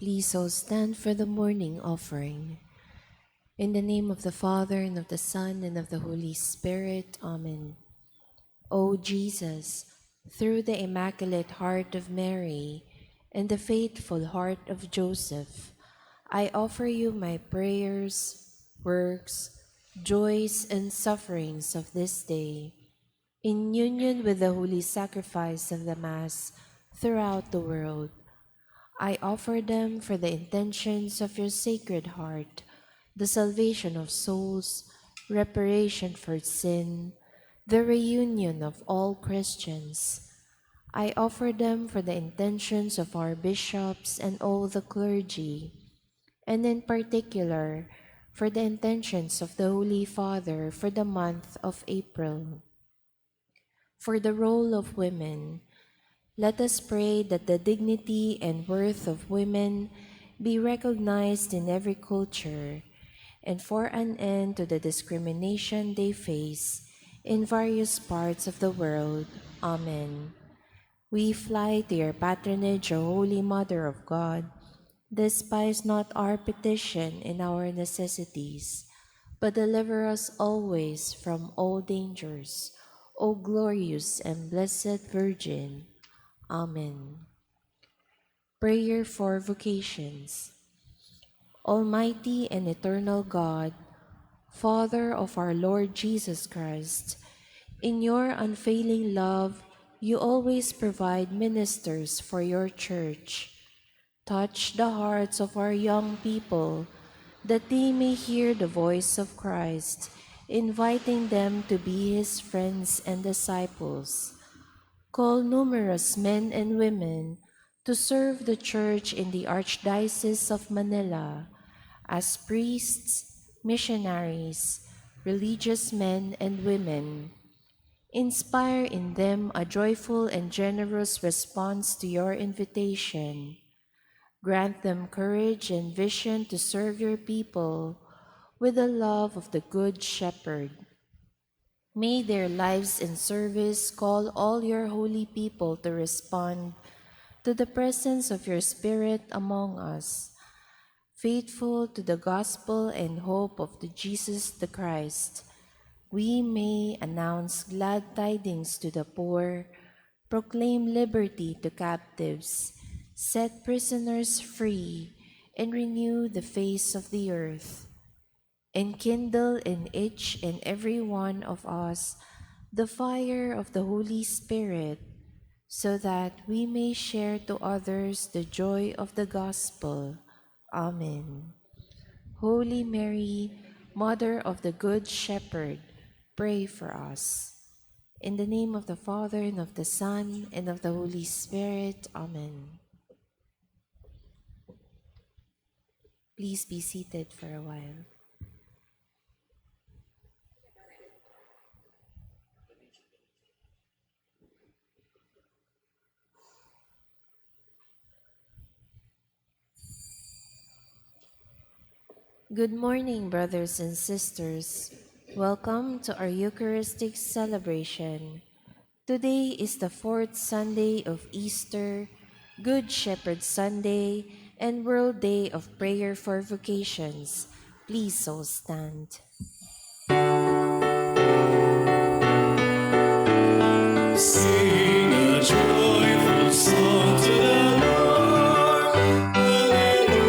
Please all stand for the morning offering. In the name of the Father, and of the Son, and of the Holy Spirit. Amen. O Jesus, through the Immaculate Heart of Mary and the faithful heart of Joseph, I offer you my prayers, works, joys, and sufferings of this day, in union with the holy sacrifice of the Mass throughout the world. I offer them for the intentions of your Sacred Heart, the salvation of souls, reparation for sin, the reunion of all Christians. I offer them for the intentions of our bishops and all the clergy, and in particular, for the intentions of the Holy Father for the month of April. For the role of women, let us pray that the dignity and worth of women be recognized in every culture, and for an end to the discrimination they face in various parts of the world. Amen. We fly to your patronage, O Holy Mother of God. Despise not our petition in our necessities, but deliver us always from all dangers, O glorious and blessed Virgin. Amen. Prayer for vocations. Almighty and eternal God, Father of our Lord Jesus Christ, in your unfailing love, you always provide ministers for your church. Touch the hearts of our young people, that they may hear the voice of Christ, inviting them to be his friends and disciples. Call numerous men and women to serve the Church in the Archdiocese of Manila as priests, missionaries, religious men and women. Inspire in them a joyful and generous response to your invitation. Grant them courage and vision to serve your people with the love of the Good Shepherd. May their lives and service call all your holy people to respond to the presence of your Spirit among us, faithful to the gospel and hope of the Jesus the Christ. We may announce glad tidings to the poor, proclaim liberty to captives, set prisoners free, and renew the face of the earth. Enkindle in each and every one of us the fire of the Holy Spirit, so that we may share to others the joy of the gospel. Amen. Holy Mary, Mother of the Good Shepherd, pray for us. In the name of the Father, and of the Son, and of the Holy Spirit. Amen. Please be seated for a while. Good morning, brothers and sisters. Welcome to our Eucharistic celebration. Today is the fourth Sunday of Easter, Good Shepherd Sunday, and World Day of Prayer for Vocations. Please all stand. Sing a joyful song to the Lord. Hallelujah.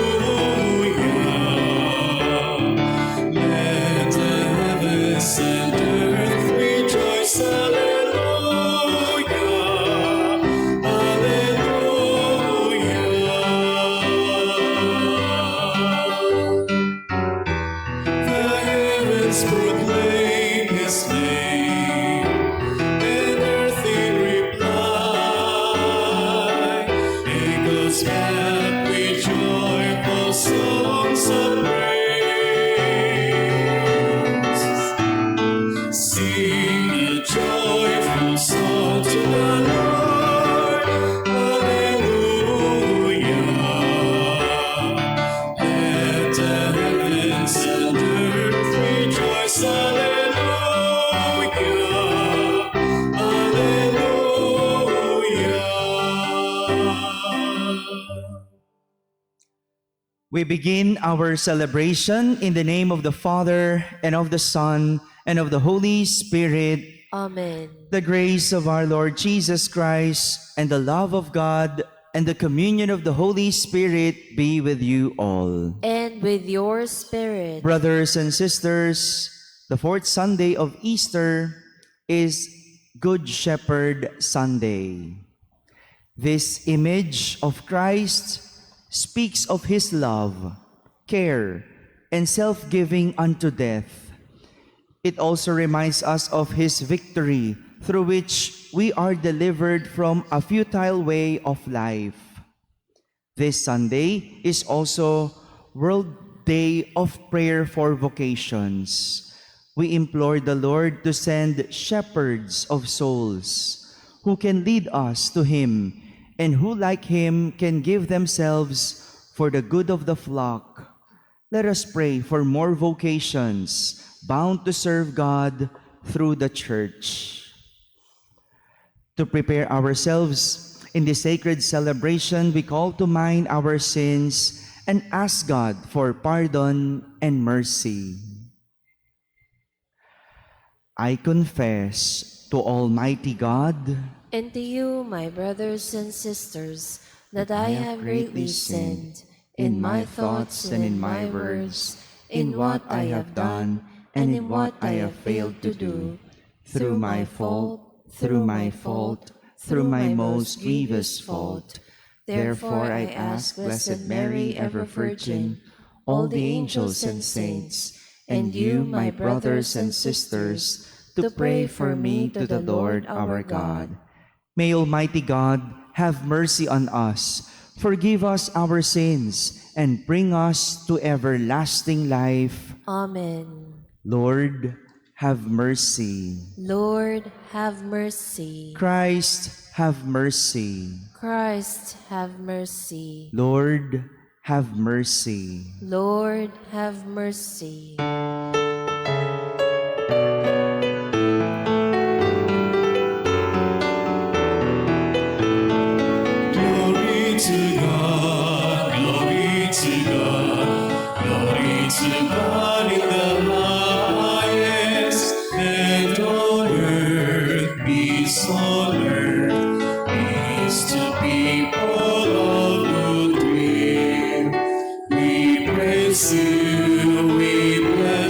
Let heavens and earth rejoice. Hallelujah. Hallelujah. The We begin our celebration in the name of the Father, and of the Son, and of the Holy Spirit. Amen. The grace of our Lord Jesus Christ, and the love of God, and the communion of the Holy Spirit be with you all. And with your spirit. Brothers and sisters, the fourth Sunday of Easter is Good Shepherd Sunday. This image of Christ speaks of his love, care, and self-giving unto death. It also reminds us of his victory, through which we are delivered from a futile way of life. This Sunday is also World Day of Prayer for Vocations. We implore the Lord to send shepherds of souls who can lead us to him and who, like him, can give themselves for the good of the flock. Let us pray for more vocations bound to serve God through the Church. To prepare ourselves in this sacred celebration, we call to mind our sins and ask God for pardon and mercy. I confess to Almighty God And to you, my brothers and sisters, that I have greatly sinned in my thoughts and in my words, in what I have done and in what I have failed to do, through my fault, through my most grievous fault. Therefore I ask Blessed Mary, ever Virgin, all the angels and saints, and you, my brothers and sisters, to pray for me to the Lord our God. May Almighty God have mercy on us, forgive us our sins, and bring us to everlasting life. Amen. Lord, have mercy. Lord, have mercy. Christ, have mercy. Christ, have mercy. Lord, have mercy. Lord, have mercy. Glory to God, glory to God, glory to God in the highest, and on earth peace on earth, peace to people of good will. We praise you, we bless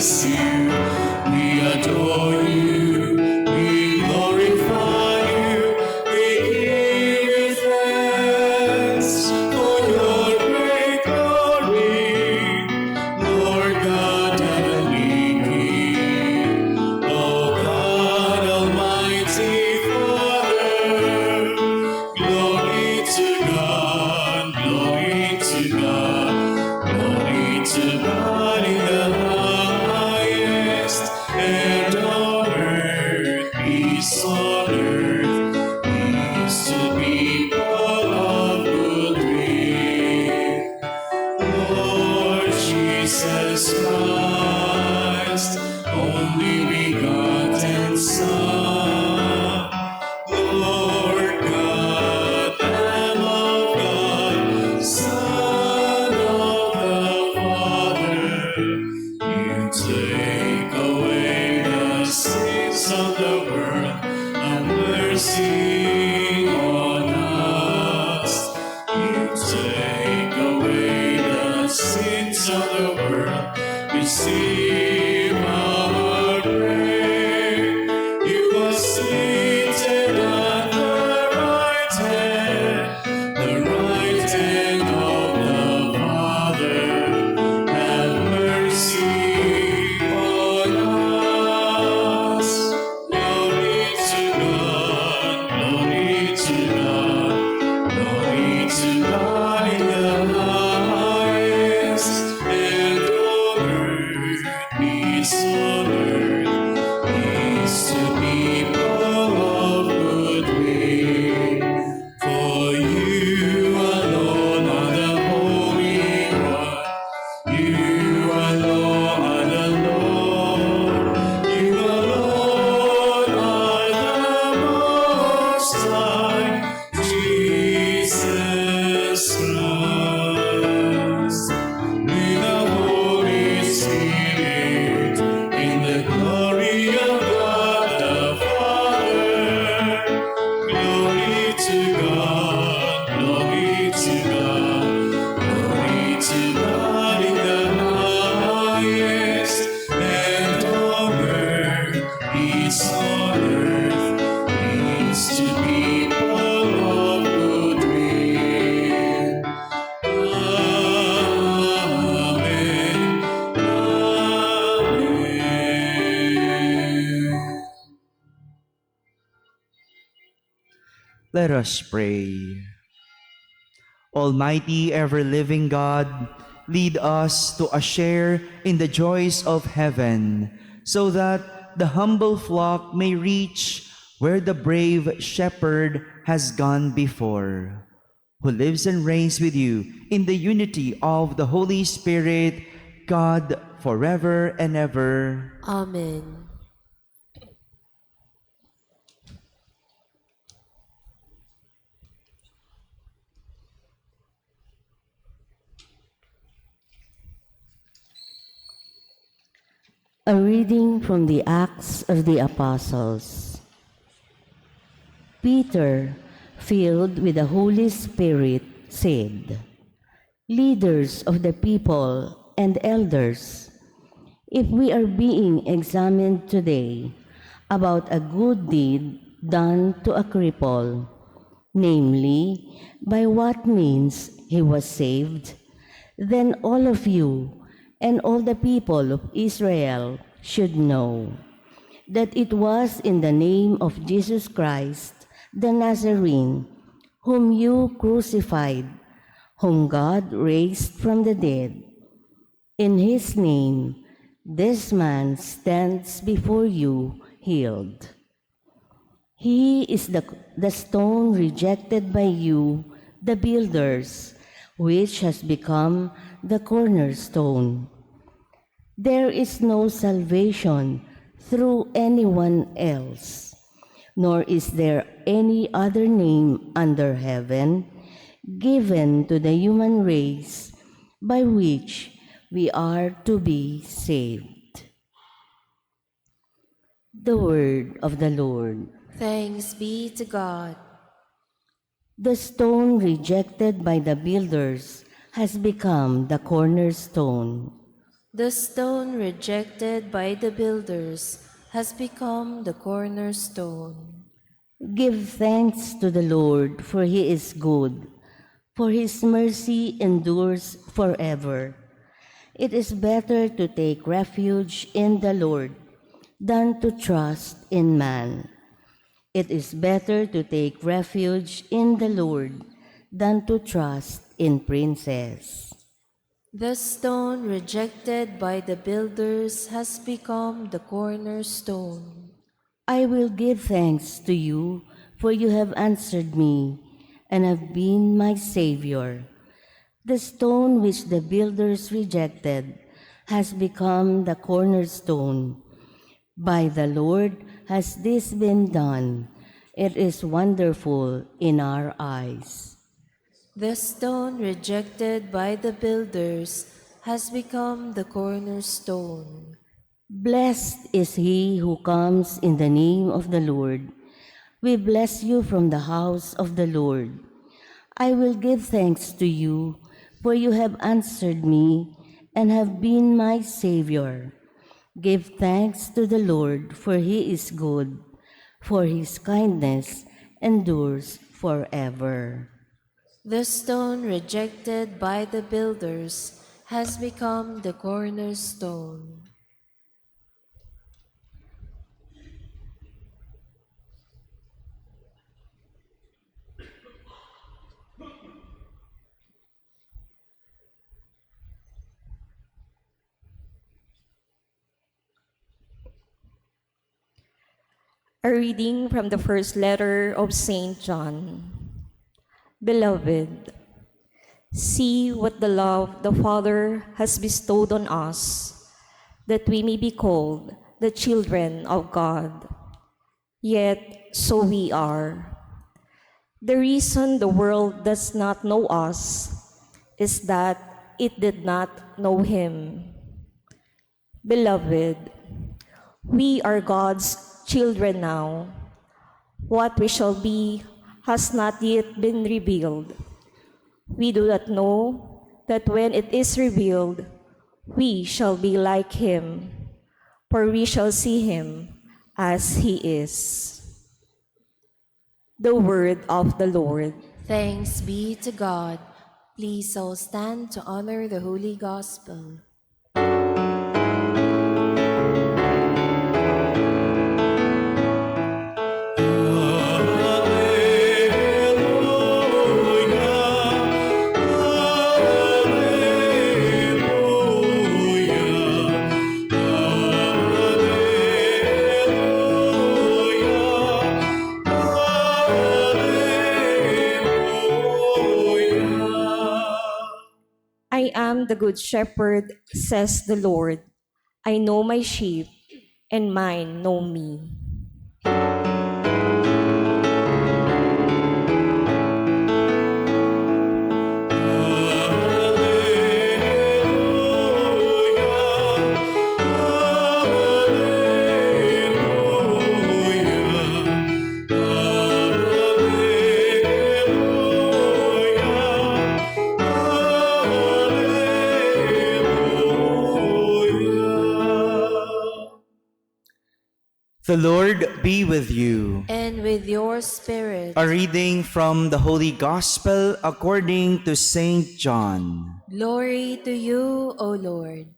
Let us pray. Almighty, ever-living God, lead us to a share in the joys of heaven, so that the humble flock may reach where the brave shepherd has gone before, who lives and reigns with you in the unity of the Holy Spirit, God, forever and ever. Amen. A reading from the Acts of the Apostles. Peter, filled with the Holy Spirit, said, "Leaders of the people and elders, if we are being examined today about a good deed done to a cripple, namely, by what means he was saved, then all of you and all the people of Israel should know that it was in the name of Jesus Christ, the Nazarene, whom you crucified, whom God raised from the dead. In his name, this man stands before you healed. He is the stone rejected by you, the builders, which has become the cornerstone. There is no salvation through anyone else, nor is there any other name under heaven given to the human race by which we are to be saved." The word of the Lord. Thanks be to God. The stone rejected by the builders has become the cornerstone. The stone rejected by the builders has become the cornerstone. Give thanks to the Lord, for he is good, for his mercy endures forever. It is better to take refuge in the Lord than to trust in man. It is better to take refuge in the Lord than to trust in princes. The stone rejected by the builders has become the cornerstone. I will give thanks to you, for you have answered me and have been my Savior. The stone which the builders rejected has become the cornerstone. By the Lord has this been done. It is wonderful in our eyes. The stone rejected by the builders has become the cornerstone. Blessed is he who comes in the name of the Lord. We bless you from the house of the Lord. I will give thanks to you, for you have answered me and have been my Savior. Give thanks to the Lord, for he is good, for his kindness endures forever. The stone rejected by the builders has become the cornerstone. A reading from the first letter of Saint John. Beloved, see what the love the Father has bestowed on us, that we may be called the children of God. Yet so we are. The reason the world does not know us is that it did not know him. Beloved, we are God's children now. What we shall be has not yet been revealed. We do not know that when it is revealed, we shall be like him, for we shall see him as he is. The word of the Lord. Thanks be to God. Please all stand to honor the Holy Gospel. I am the good shepherd, says the Lord. I know my sheep, and mine know me. The Lord be with you. And with your spirit. A reading from the Holy Gospel according to Saint John. Glory to you, O Lord.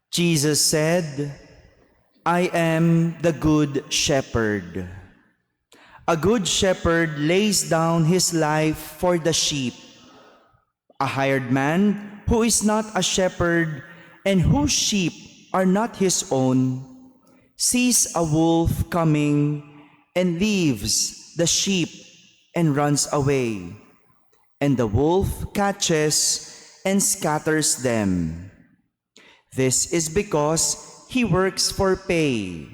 Jesus said, I am the good shepherd. A good shepherd lays down his life for the sheep. A hired man who is not a shepherd and whose sheep are not his own sees a wolf coming and leaves the sheep and runs away. And the wolf catches and scatters them. This is because he works for pay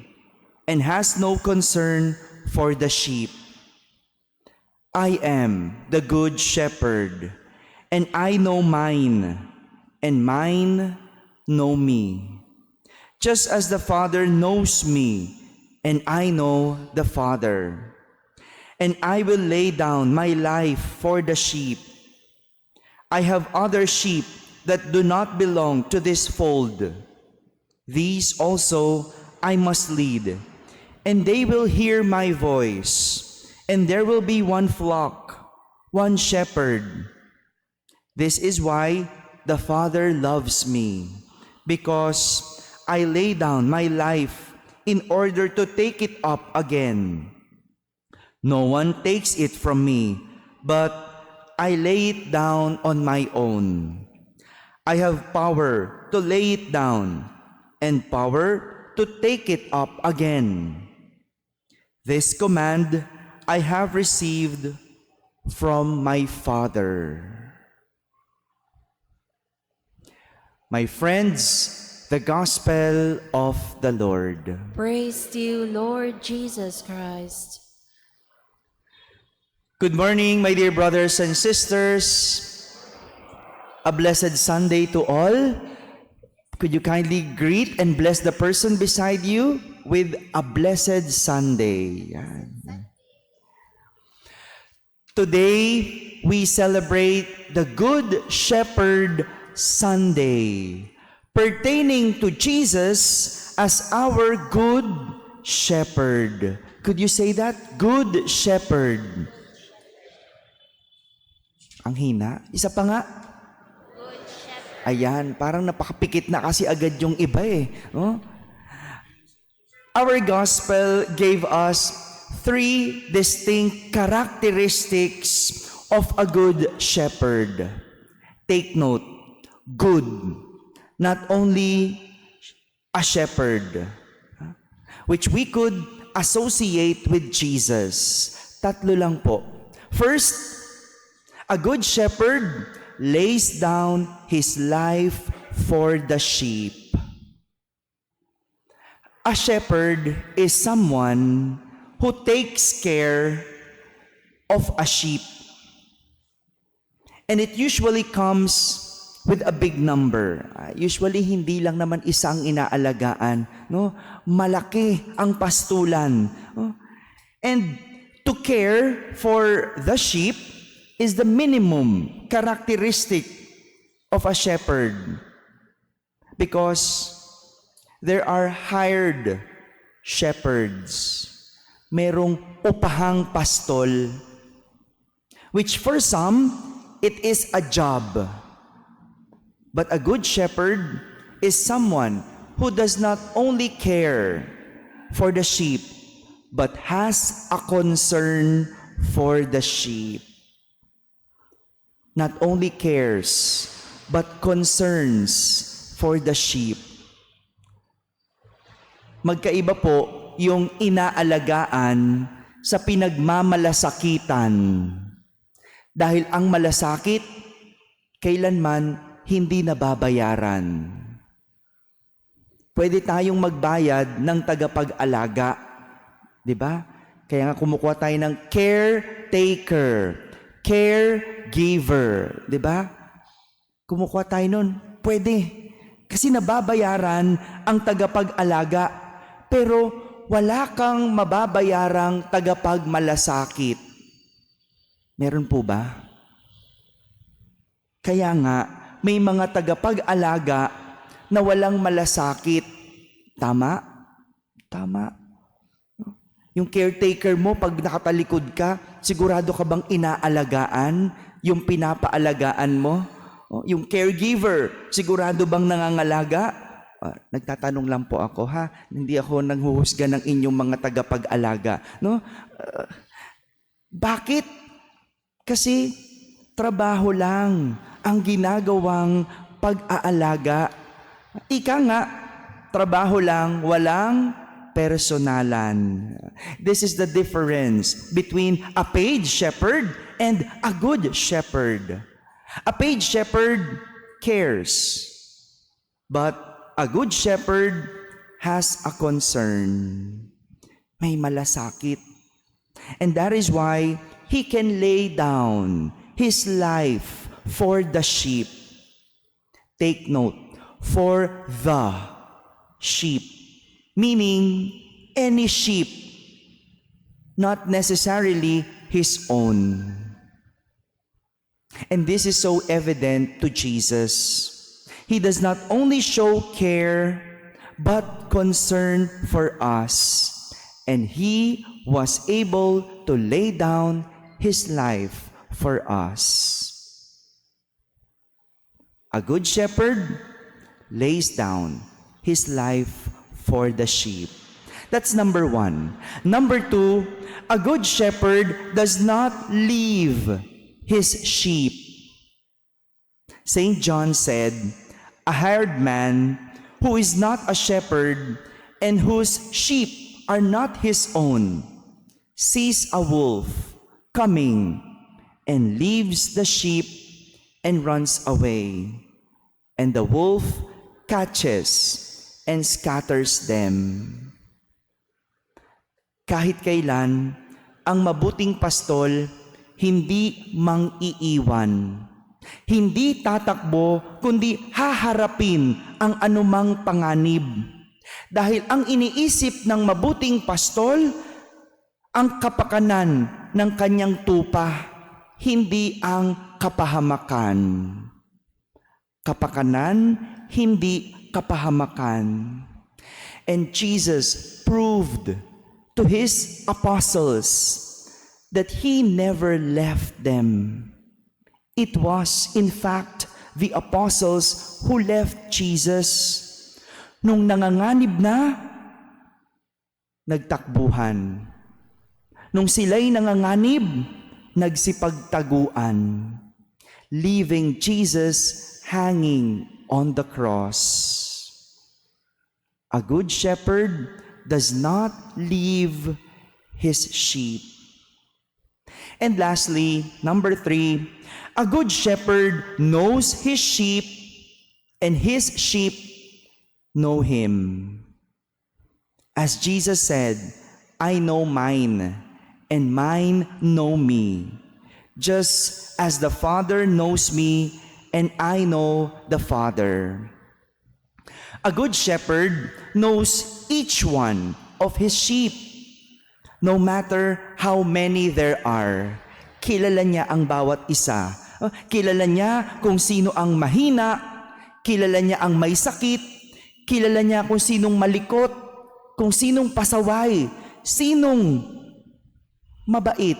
and has no concern for the sheep. I am the good shepherd, and I know mine, and mine know me. Just as the Father knows me, and I know the Father. And I will lay down my life for the sheep. I have other sheep that do not belong to this fold. These also I must lead, and they will hear my voice, and there will be one flock, one shepherd. This is why the Father loves me, because I lay down my life in order to take it up again. No one takes it from me, but I lay it down on my own. I have power to lay it down and power to take it up again. This command I have received from my Father. My friends, the Gospel of the Lord. Praise to you, Lord Jesus Christ. Good morning, my dear brothers and sisters. A blessed Sunday to all. Could you kindly greet and bless the person beside you with a blessed Sunday? Yan. Today, we celebrate the Good Shepherd Sunday, pertaining to Jesus as our Good Shepherd. Could you say that? Good Shepherd. Ang hina. Isa pa nga. Ayan, parang napakapikit na kasi agad yung iba eh. No? Our gospel gave us 3 distinct characteristics of a good shepherd. Take note, good, not only a shepherd, which we could associate with Jesus. Tatlo lang po. First, a good shepherd lays down his life for the sheep. A shepherd is someone who takes care of a sheep. And it usually comes with a big number. Usually, hindi lang naman isang inaalagaan. No? Malaki ang pastulan. No? And to care for the sheep is the minimum characteristic of a shepherd, because there are hired shepherds. Merong upahang pastol, which for some, it is a job. But a good shepherd is someone who does not only care for the sheep, but has a concern for the sheep. Not only cares, but concerns for the sheep. Magkaiba po yung inaalagaan sa pinagmamalasakitan. Dahil ang malasakit, kailanman hindi nababayaran. Pwede tayong magbayad ng tagapag-alaga. Di ba? Kaya nga kumukuha tayo ng caretaker, caregiver. Di ba? Kumukuha tayo nun. Pwede. Kasi nababayaran ang tagapag-alaga. Pero wala kang mababayarang tagapagmalasakit. Meron po ba? Kaya nga, may mga tagapag-alaga na walang malasakit. Tama? Tama. Yung caretaker mo, pag nakatalikod ka, sigurado ka bang inaalagaan yung pinapaalagaan mo? Yung caregiver, sigurado bang nangangalaga? Nagtatanong lang po ako, ha? Hindi ako nanghuhusga ng inyong mga tagapag-alaga. No? Bakit? Kasi trabaho lang ang ginagawang pag-aalaga. Ika nga, trabaho lang, walang personalan. This is the difference between a paid shepherd and a good shepherd. A paid shepherd cares, but a good shepherd has a concern. May malasakit. And that is why he can lay down his life for the sheep. Take note, for the sheep. Meaning, any sheep, not necessarily his own. And this is so evident to Jesus. He does not only show care, but concern for us. And he was able to lay down his life for us. A good shepherd lays down his life for the sheep. That's number one. Number two, a good shepherd does not leave his sheep. St. John said, a hired man who is not a shepherd and whose sheep are not his own sees a wolf coming and leaves the sheep and runs away. And the wolf catches and scatters them. Kahit kailan, ang mabuting pastol hindi mang-iiwan. Hindi tatakbo, kundi haharapin ang anumang panganib. Dahil ang iniisip ng mabuting pastol, ang kapakanan ng kanyang tupa, hindi ang kapahamakan. Kapakanan, hindi kapahamakan. And Jesus proved to his apostles that he never left them. It was, in fact, the apostles who left Jesus. Nung nanganganib na, nagtakbuhan. Nung sila'y nanganganib, nagsipagtaguan, leaving Jesus hanging on the cross. A good shepherd does not leave his sheep. And lastly, number three, a good shepherd knows his sheep and his sheep know him. As Jesus said, I know mine and mine know me, just as the Father knows me and I know the Father. A good shepherd knows each one of his sheep, no matter how many there are. Kilala niya ang bawat isa. Kilala niya kung sino ang mahina, kilala niya ang may sakit, kilala niya kung sinong malikot, kung sinong pasaway, sinong mabait.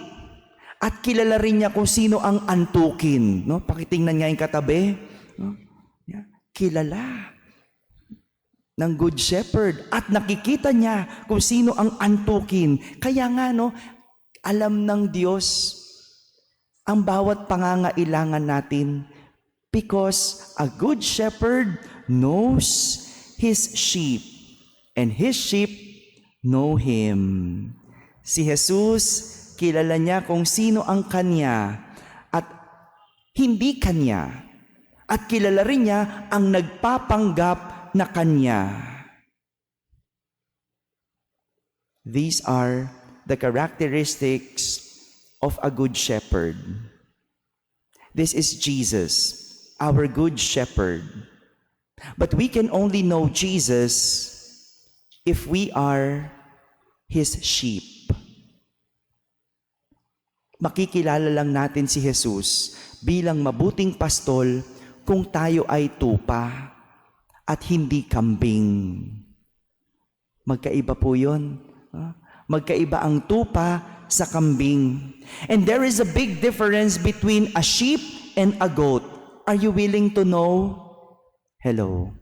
At kilala rin niya kung sino ang antukin. No? Pakitingnan nga yung katabi. No? Yeah. Kilala ng good shepherd. At nakikita niya kung sino ang antukin. Kaya nga, no, alam ng Diyos ang bawat pangangailangan natin. Because a good shepherd knows his sheep. And his sheep know him. Si Jesus, kilala niya kung sino ang Kanya at hindi Kanya. At kilala rin niya ang nagpapanggap na Kanya. These are the characteristics of a good shepherd. This is Jesus, our good shepherd. But we can only know Jesus if we are His sheep. Makikilala lang natin si Jesus bilang mabuting pastol kung tayo ay tupa at hindi kambing. Magkaiba po yun. Magkaiba ang tupa sa kambing. And there is a big difference between a sheep and a goat. Are you willing to know? Hello.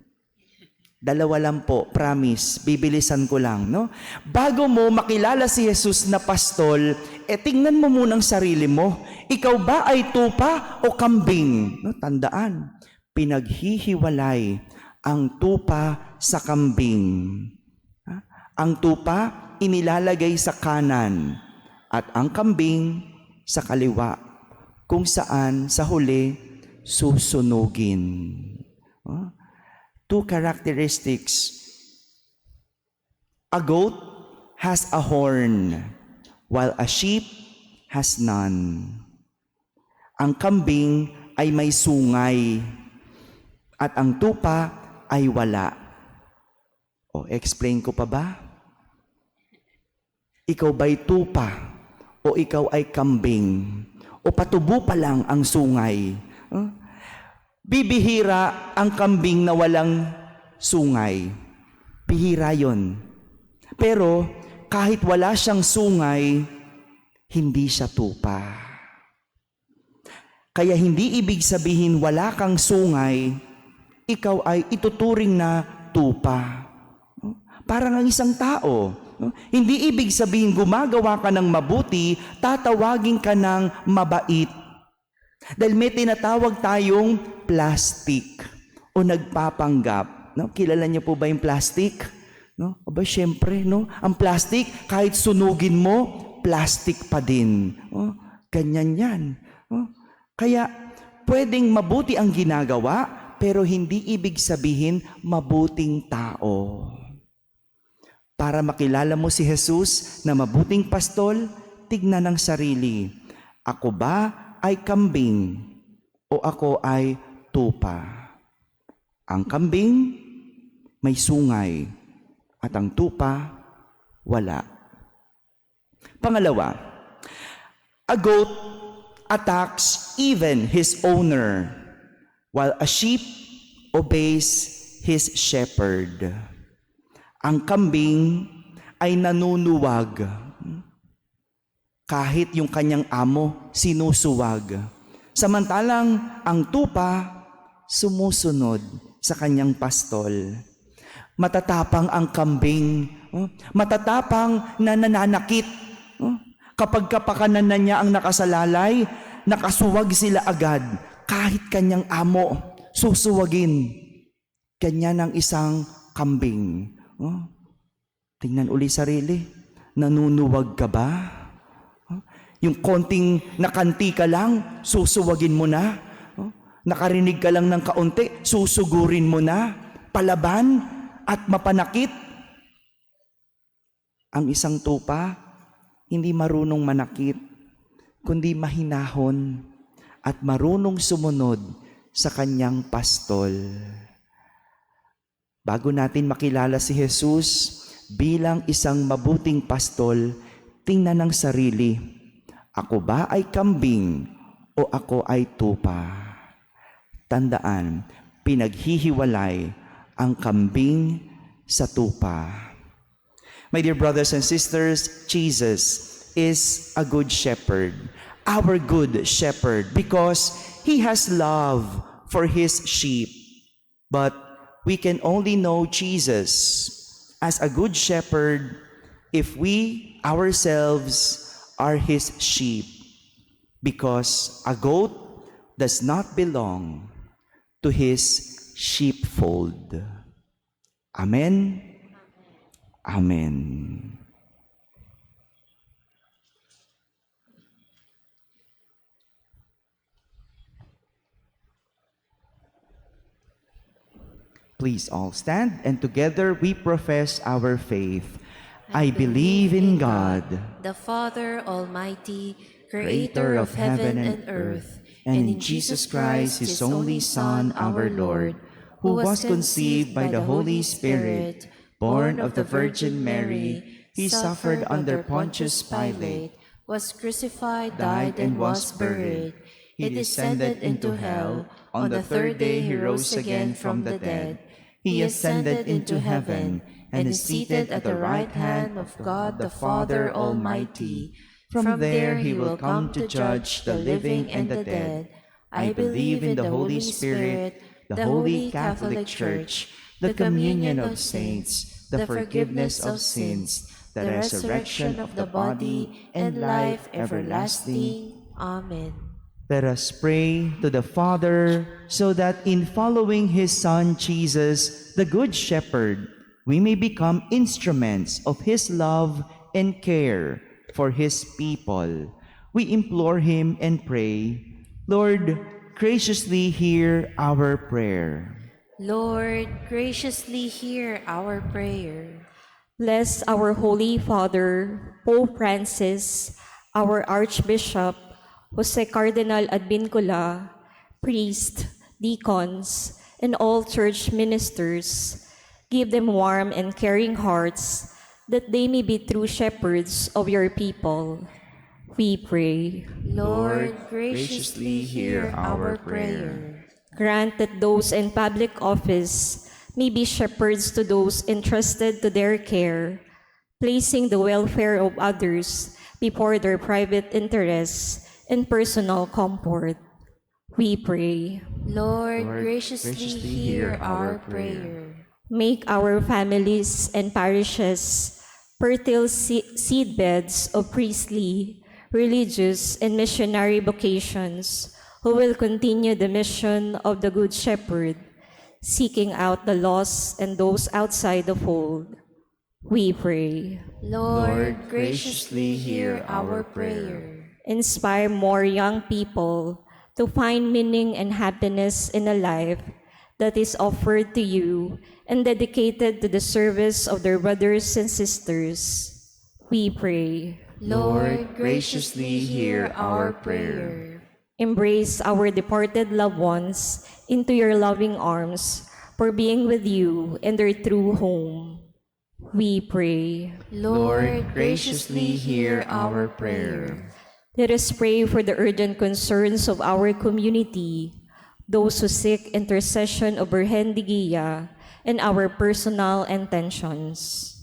Dalawa lang po, promise. Bibilisan ko lang, no? Bago mo makilala si Jesus na pastol, tingnan mo munang sarili mo. Ikaw ba ay tupa o kambing? No, tandaan, pinaghihiwalay ang tupa sa kambing. Ang tupa inilalagay sa kanan at ang kambing sa kaliwa, kung saan sa huli susunugin. Two characteristics. A goat has a horn, while a sheep has none. Ang kambing ay may sungay, at ang tupa ay wala. Explain ko pa ba? Ikaw ba'y tupa o ikaw ay kambing? O patubo pa lang ang sungay? Bibihira ang kambing na walang sungay. Bihira yon. Pero kahit wala siyang sungay, hindi siya tupa. Kaya hindi ibig sabihin wala kang sungay, ikaw ay ituturing na tupa. Parang ang isang tao. Hindi ibig sabihin gumagawa ka ng mabuti, tatawagin ka ng mabait. Dahil may tinatawag tayong plastic o nagpapanggap. No? Kilala niyo po ba yung plastic? No? Aba, syempre, no? Ang plastic, kahit sunugin mo, plastic pa din. Ganyan yan. Kaya, pwedeng mabuti ang ginagawa, pero hindi ibig sabihin mabuting tao. Para makilala mo si Jesus na mabuting pastol, tignan ang sarili. Ako ba ay kambing o ako ay tupa? Ang kambing may sungay at ang tupa wala. Pangalawa, a goat attacks even his owner, while a sheep obeys his shepherd. Ang kambing ay nanunuwag kahit yung kanyang amo sinusuwag. Samantalang ang tupa sumusunod sa kanyang pastol. Matatapang ang kambing, matatapang na nananakit. Kapag kapakanan na niya ang nakasalalay, nakasuwag sila agad. Kahit kanyang amo, susuwagin. Ganyan ang isang kambing. Tingnan uli sarili. Nanunuwag ka ba? Yung konting nakanti ka lang, susuwagin mo na. Nakarinig ka lang ng kaunti, susugurin mo na. Palaban at mapanakit. Ang isang tupa, hindi marunong manakit, kundi mahinahon at marunong sumunod sa kanyang pastol. Bago natin makilala si Jesus bilang isang mabuting pastol, tingnan ang sarili. Ako ba ay kambing o ako ay tupa? Tandaan, pinaghihiwalay ang kambing sa tupa. My dear brothers and sisters, Jesus is a good shepherd, our good shepherd, because He has love for His sheep. But we can only know Jesus as a good shepherd if we ourselves are His sheep, because a goat does not belong to his sheepfold. Amen? Amen. Please all stand, and together we profess our faith. I believe in God, the Father Almighty, creator of heaven and earth, and in Jesus Christ, his only Son, our Lord, who was conceived by the Holy Spirit, born of the Virgin Mary. He suffered under Pontius Pilate, was crucified, died, and was buried. He descended into hell. On the third day he rose again from the dead. He ascended into heaven and is seated at the right hand of God the Father Almighty. From there he will come to judge the living and the dead. I believe in the Holy Spirit, the Holy Catholic Church, the communion of saints, the forgiveness of sins, the resurrection of the body, and life everlasting. Amen. Let us pray to the Father, so that in following his Son Jesus, the Good Shepherd, we may become instruments of his love and care for his people. We implore him and pray, Lord, graciously hear our prayer. Lord, graciously hear our prayer. Bless our Holy Father, Pope Francis, our Archbishop, Jose Cardinal Advincula, priests, deacons, and all church ministers. Give them warm and caring hearts, that they may be true shepherds of your people. We pray. Lord, graciously hear our prayer. Grant that those in public office may be shepherds to those entrusted to their care, placing the welfare of others before their private interests and personal comfort. We pray. Lord, graciously hear our prayer. Make our families and parishes fertile seedbeds of priestly, religious, and missionary vocations, who will continue the mission of the Good Shepherd, seeking out the lost and those outside the fold. We pray. Lord, graciously hear our prayer. Inspire more young people to find meaning and happiness in a life that is offered to you and dedicated to the service of their brothers and sisters. We pray. Lord, graciously hear our prayer. Embrace our departed loved ones into your loving arms, for being with you in their true home. We pray. Lord, graciously hear our prayer. Let us pray for the urgent concerns of our community, those who seek intercession of Virgen de Guia, and our personal intentions.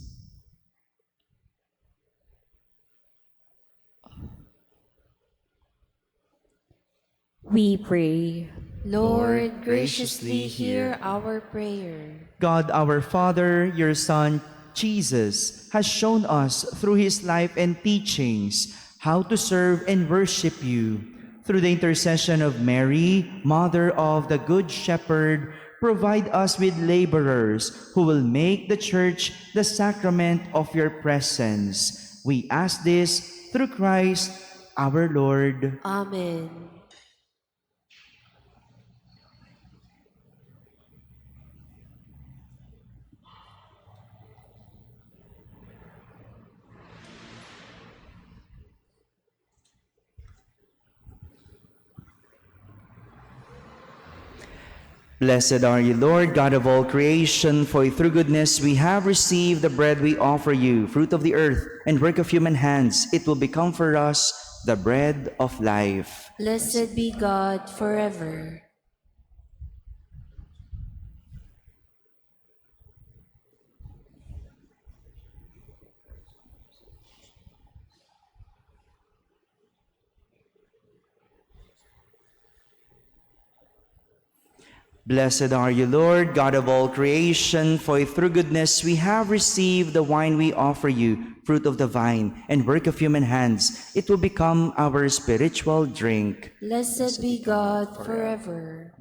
We pray. Lord, graciously hear our prayer. God our Father, your Son, Jesus, has shown us through his life and teachings how to serve and worship you. Through the intercession of Mary, Mother of the Good Shepherd, provide us with laborers who will make the Church the sacrament of your presence. We ask this through Christ our Lord. Amen. Blessed are you, Lord, God of all creation, for through goodness we have received the bread we offer you, fruit of the earth and work of human hands. It will become for us the bread of life. Blessed be God forever. Blessed are you, Lord, God of all creation, for through goodness we have received the wine we offer you, fruit of the vine and work of human hands. It will become our spiritual drink. Blessed be God forever.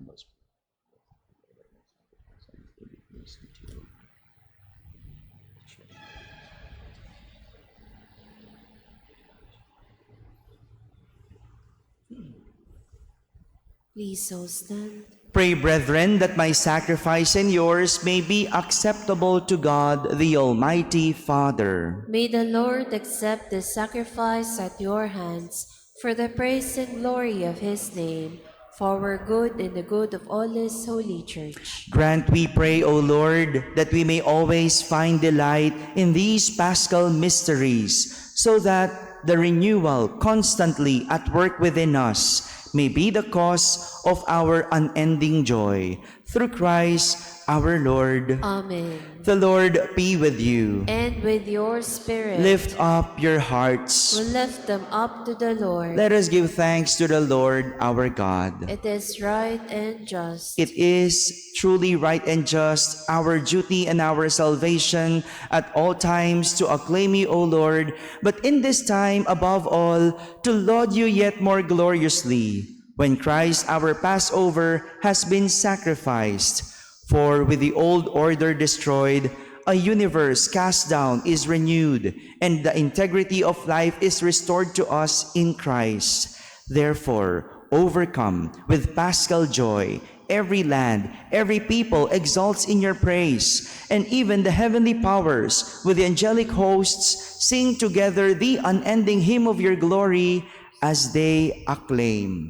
Please all stand. Pray, brethren, that my sacrifice and yours may be acceptable to God, the Almighty Father. May the Lord accept this sacrifice at your hands for the praise and glory of his name, for our good and the good of all his holy church. Grant, we pray, O Lord, that we may always find delight in these paschal mysteries, so that the renewal constantly at work within us may be the cause of our unending joy. Through Christ our Lord. Amen. The Lord be with you. And with your spirit, Lift up your hearts. we lift them up to the Lord. Let us give thanks to the Lord our God. It is right and just. It is truly right and just, our duty and our salvation at all times to acclaim you, O Lord, but in this time, above all, to laud you yet more gloriously, when Christ our Passover has been sacrificed. For with the old order destroyed, a universe cast down is renewed, and the integrity of life is restored to us in Christ. Therefore, overcome with paschal joy, every land, every people exalts in your praise, and even the heavenly powers with the angelic hosts sing together the unending hymn of your glory as they acclaim.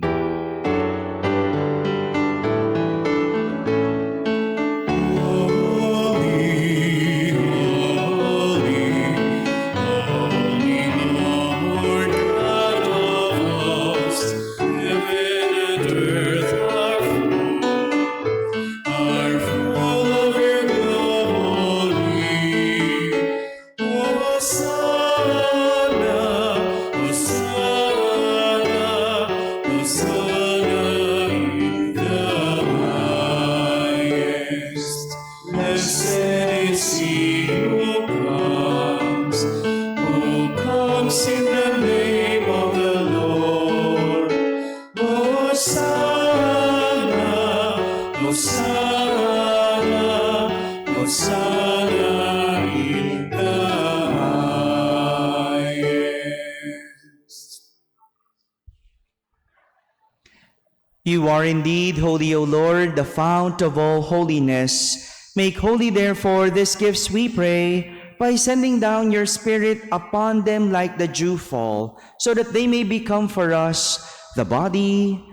You are indeed holy, O Lord, the fount of all holiness. Make holy, therefore, these gifts, we pray, by sending down your Spirit upon them like the dewfall, so that they may become for us the body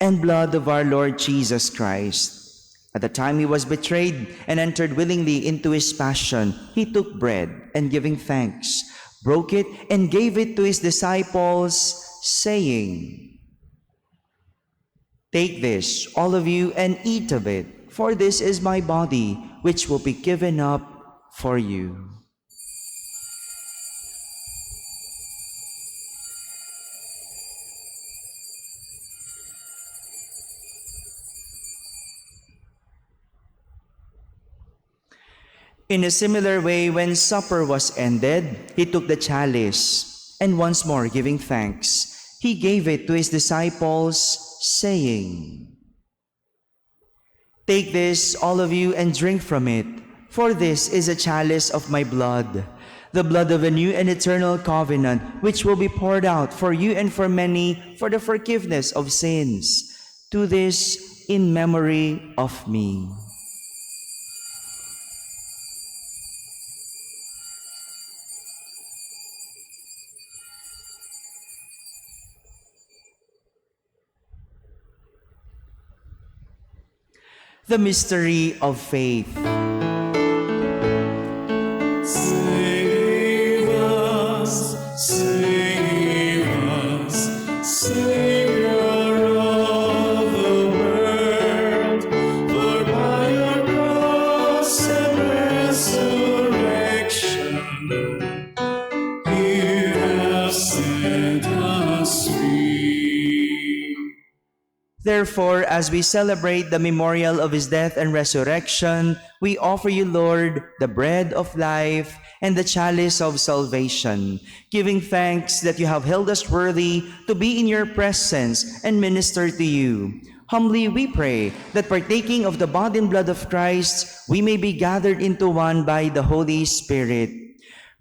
and blood of our Lord Jesus Christ. At the time he was betrayed and entered willingly into his passion, he took bread, and giving thanks, broke it and gave it to his disciples, saying, "Take this, all of you, and eat of it, for this is my body, which will be given up for you." In a similar way, when supper was ended, he took the chalice, and once more giving thanks, he gave it to his disciples, saying, "Take this, all of you, and drink from it, for this is a chalice of my blood, the blood of a new and eternal covenant, which will be poured out for you and for many for the forgiveness of sins. Do this in memory of me." The mystery of faith. Save us, Savior of the world, for by your cross and resurrection, you have set us free. Therefore, as we celebrate the memorial of his death and resurrection, we offer you, Lord, the bread of life and the chalice of salvation, giving thanks that you have held us worthy to be in your presence and minister to you. Humbly we pray that partaking of the body and blood of Christ, we may be gathered into one by the Holy Spirit.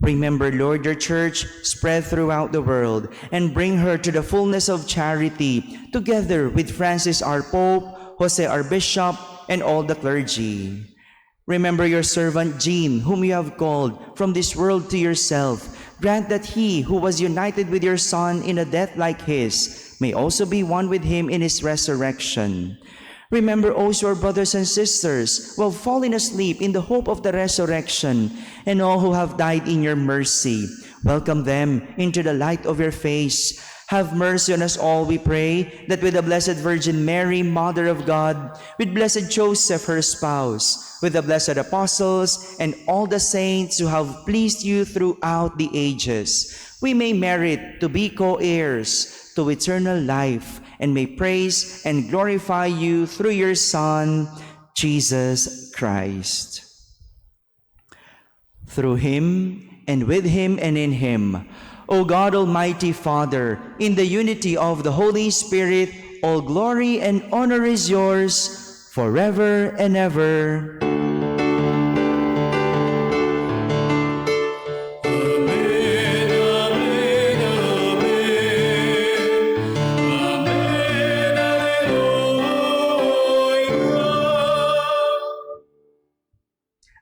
Remember, Lord, your church spread throughout the world and bring her to the fullness of charity, together with Francis our Pope, Jose, our bishop, and all the clergy. Remember your servant Jean, whom you have called from this world to yourself. Grant that he who was united with your Son in a death like his may also be one with him in his resurrection. Remember also our brothers and sisters who have fallen asleep in the hope of the resurrection, and all who have died in your mercy. Welcome them into the light of your face. Have mercy on us all, we pray, that with the Blessed Virgin Mary, Mother of God, with Blessed Joseph, her spouse, with the blessed apostles, and all the saints who have pleased you throughout the ages, we may merit to be co-heirs to eternal life, and may praise and glorify you through your Son, Jesus Christ. Through him, and with him, and in him, O God, Almighty Father, in the unity of the Holy Spirit, all glory and honor is yours forever and ever.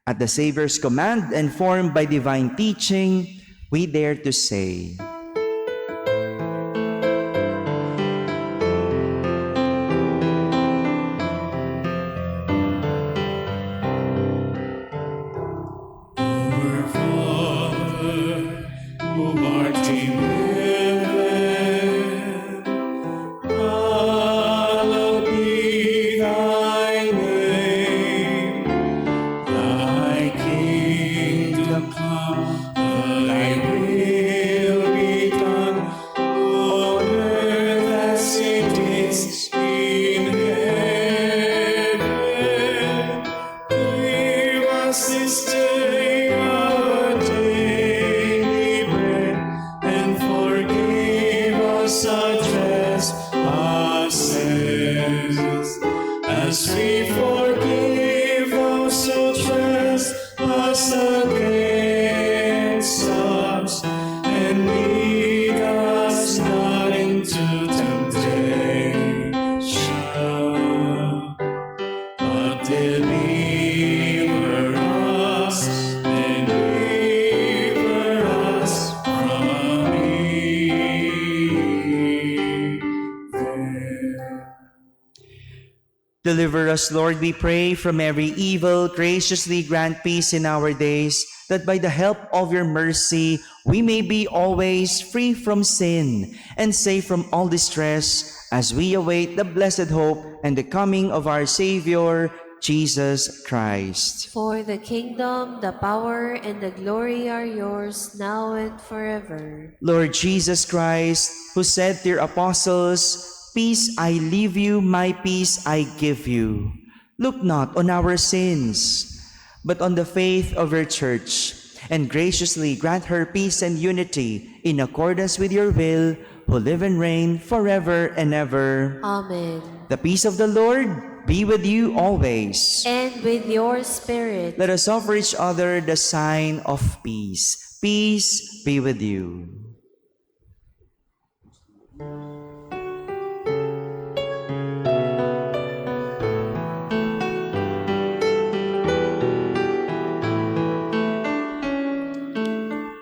At the Savior's command and formed by divine teaching, we dare to say, Our Father, who art in heaven, hallowed be thy name. Thy kingdom come, thy will be done, on earth as it is in heaven. Give us this day our daily bread, and forgive us our trespasses, as we forgive those who trespass against us. And lead us not into temptation, but deliver us from evil. Deliver us, Lord, we pray, from every evil. Graciously grant peace in our days, that by the help of your mercy we may be always free from sin and safe from all distress, as we await the blessed hope and the coming of our Savior, Jesus Christ. For the kingdom, the power, and the glory are yours, now and forever. Lord Jesus Christ, who said to your apostles, "Peace I leave you, my peace I give you," look not on our sins, but on the faith of your church, and graciously grant her peace and unity in accordance with your will, who live and reign forever and ever. Amen. The peace of the Lord be with you always. And with your spirit. Let us offer each other the sign of peace. Peace be with you.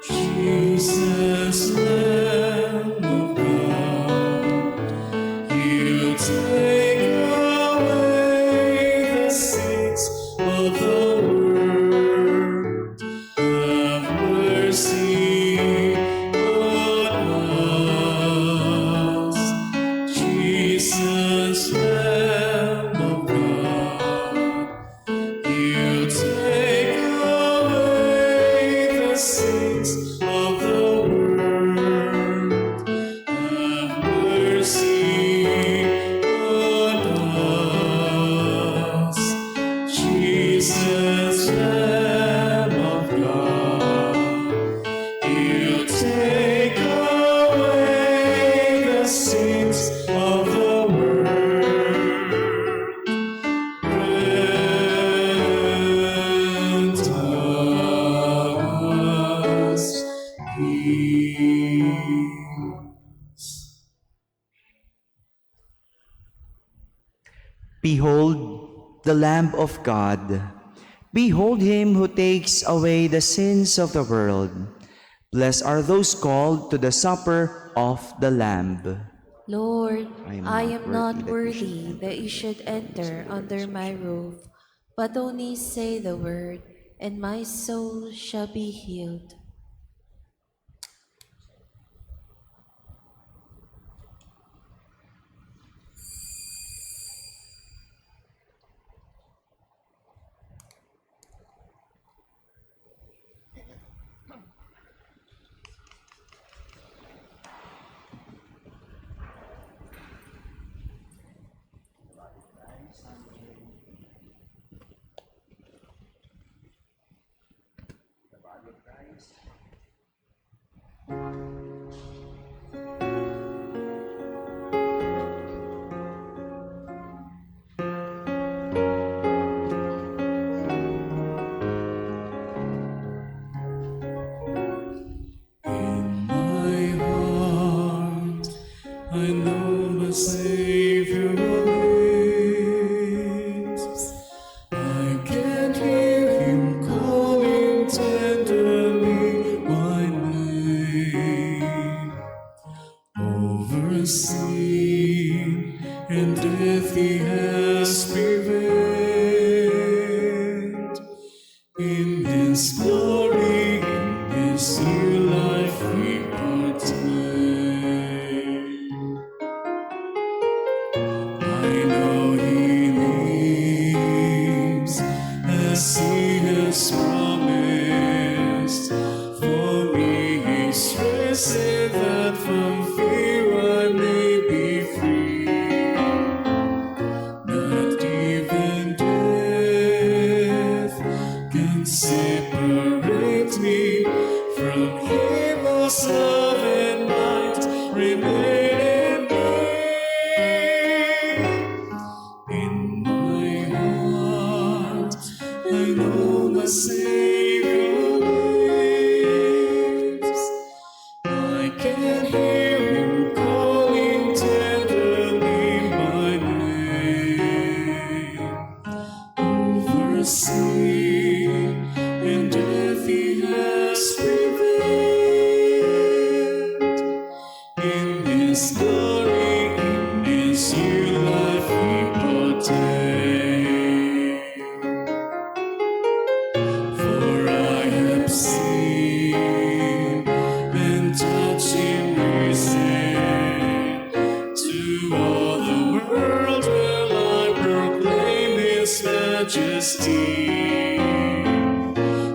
Jesus, Lamb of God, you take away the sins of the world. Have mercy on us. Jesus, Lamb of God, you take away the sins of the world. Have mercy on us. Jesus, Lamb of God, you take away the sins of the world. Grant us peace. Behold, the Lamb of God. Behold him who takes away the sins of the world. Blessed are those called to the supper of the Lamb. Lord, I am not worthy worthy that you should enter under my roof, but only say the word, and my soul shall be healed. In my heart, I know the Savior lives. I can hear him calling tenderly my name. Over sin and death he has prevailed. In his glory, in his new life we partake. I know he lives as he has promised. For me he's risen that from fear I may be free. Not even death can separate me from him whose love and might remain in my heart. I know my Savior lives. I can hear him calling tenderly my name. Over sin and death he has prevailed. In his glory, in his new life we partake. For I have seen and touched him risen. To all the world will I proclaim his majesty.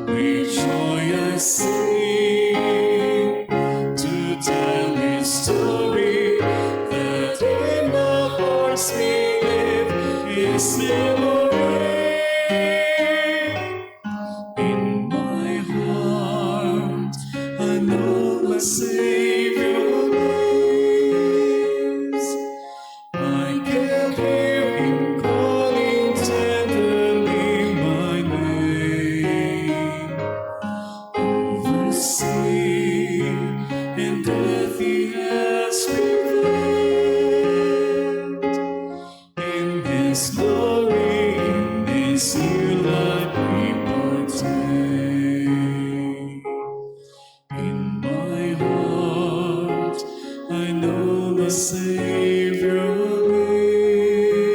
With joy I sing to tell his story, that in our hearts we live his memory. In my heart, I know my Savior lives. I can hear him calling tenderly my name. Over sin and death he has prevailed. In his glory, in his new life we partake. In my heart, I know the Savior lives.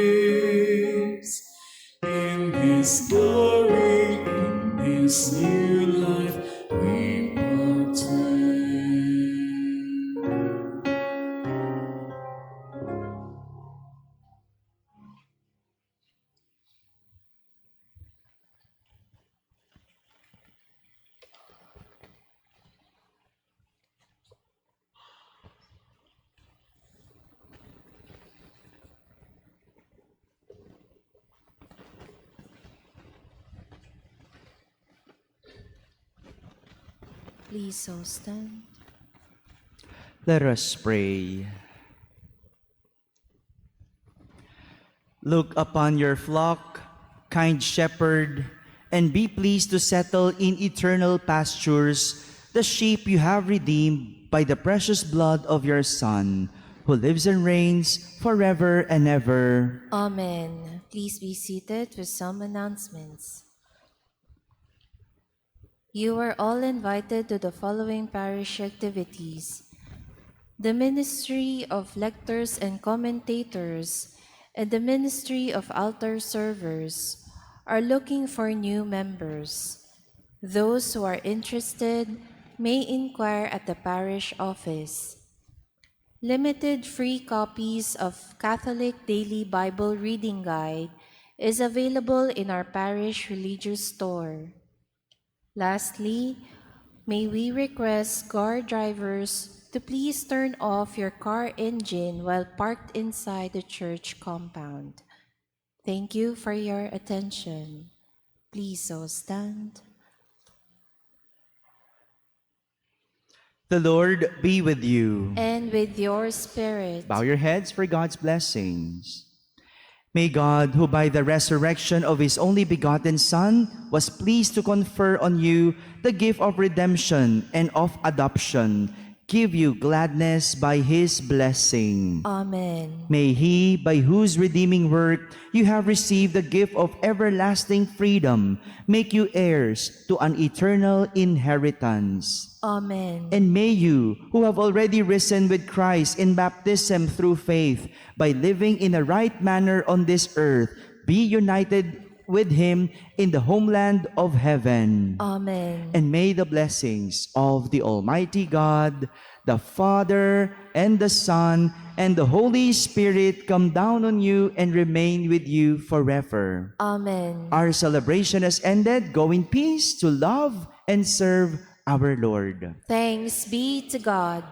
In his glory, in his new life we partake. Please all stand. Let us pray. Look upon your flock, kind shepherd, and be pleased to settle in eternal pastures the sheep you have redeemed by the precious blood of your Son, who lives and reigns forever and ever. Amen. Please be seated with some announcements. You are all invited to the following parish activities. The Ministry of Lectors and Commentators and the Ministry of Altar Servers are looking for new members. Those who are interested may inquire at the parish office. Limited free copies of Catholic Daily Bible Reading Guide is available in our parish religious store. Lastly, may we request car drivers to please turn off your car engine while parked inside the church compound. Thank you for your attention. Please all stand. The Lord be with you. And with your spirit. Bow your heads for God's blessings. May God, who by the resurrection of his only begotten Son was pleased to confer on you the gift of redemption and of adoption, give you gladness by his blessing. Amen. May he, by whose redeeming work you have received the gift of everlasting freedom, make you heirs to an eternal inheritance. Amen. And may you, who have already risen with Christ in baptism through faith, by living in a right manner on this earth, be united with him in the homeland of heaven. Amen. And may the blessings of the Almighty God, the Father, and the Son, and the Holy Spirit come down on you and remain with you forever. Amen. Our celebration has ended. Go in peace to love and serve our Lord. Thanks be to God.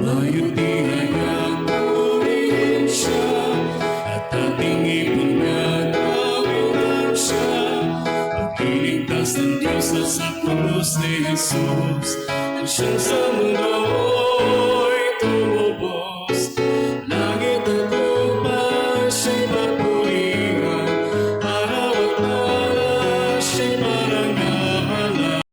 Mayo't ihayag purihin siya at ating ipagdadawilan siya. Pagliligtas ng Diyos na sa krus ni Jesus, ang siyang sa mundo'y tumubos. Langit at lupa siya'y mapulihan, araw at tala siya'y marangalan.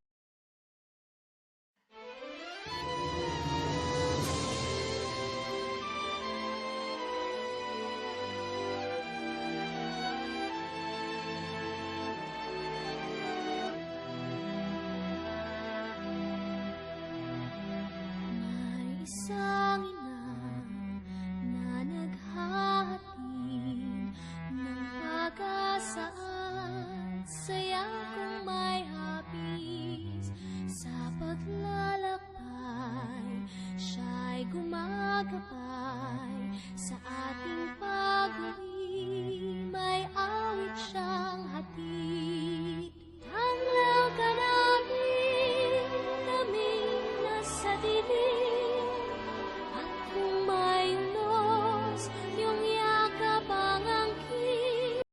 May isa